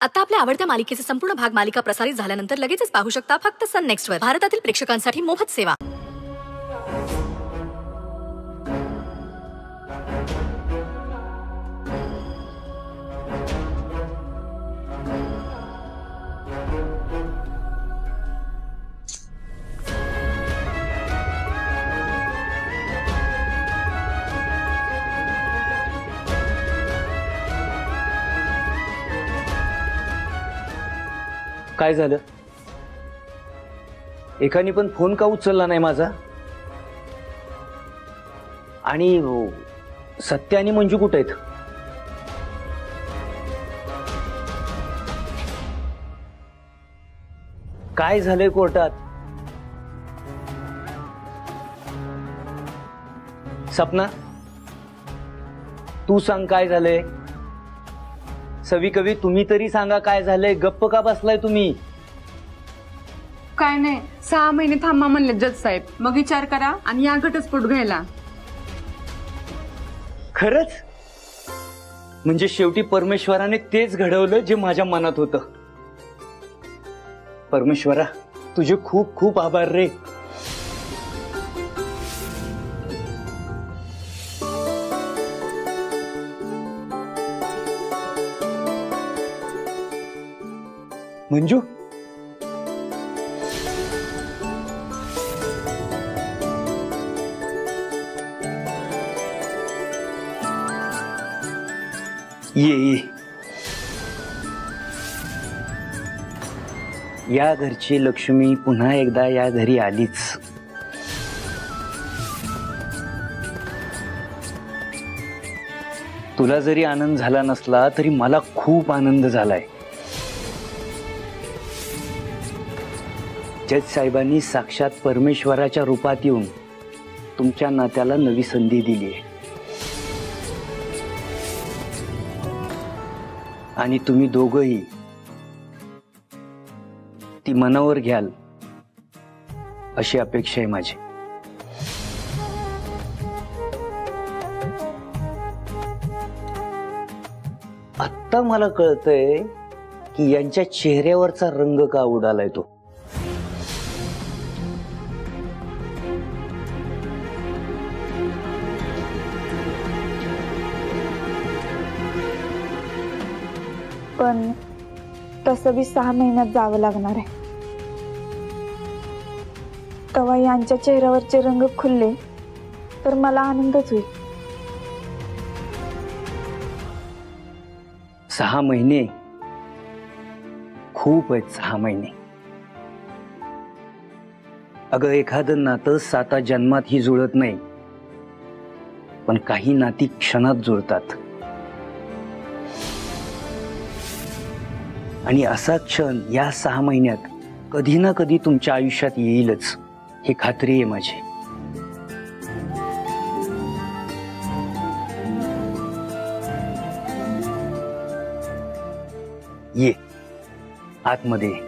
आता आपल्या आवडत्या मालिकेचे संपूर्ण भाग मालिका प्रसारित झाल्यानंतर लगेचच पाहू शकता फक्त सन नेक्स्ट वर. भारतातील प्रेक्षकांसाठी मोफत सेवा. काय झालं? एकाने पण फोन का उचलला नाही माझा? आणि सत्य आणि मंजू कुठे आहेत? काय झालंय कोर्टात? सपना, तू सांग काय झालंय? सवी कवी तुम्ही तरी सांगा काय झालंय? गप्प का बसलाय तुम्ही? काय नाही, 6 महिने थांबा म्हणले जज साहेब. मग विचार करा आणि या घटस्फोट घ्यायला. खरंच? म्हणजे शेवटी परमेश्वराने तेच घडवलं जे माझ्या मनात होतं. परमेश्वरा, तुझे खूप खूप आभार रे. मंजू, ये. या घरची लक्ष्मी पुन्हा एकदा या घरी आलीच. तुला जरी आनंद झाला नसला तरी मला खूप आनंद झालाय. जज साहेबांनी साक्षात परमेश्वराच्या रूपात येऊन तुमच्या नात्याला नवी संधी दिली आहे. आणि तुम्ही दोघंही ती मनावर घ्याल अशी अपेक्षा आहे माझी. आत्ता मला कळतंय की यांच्या चेहऱ्यावरचा रंग का उडालाय तो. पण तसं बी 6 महिन्यात जावं लागणार आहे. तेव्हा यांच्या चेहऱ्यावरचे रंग खुलले तर मला आनंदच होईल. 6 महिने खूप आहेत. 6 महिने. अगं, एखादं नातं 7 जन्मातही जुळत नाही, पण काही नाती क्षणात जुळतात. आणि असा क्षण या 6 महिन्यात कधी ना कधी तुमच्या आयुष्यात येईलच, ही खात्री आहे माझी. ये आतमध्ये.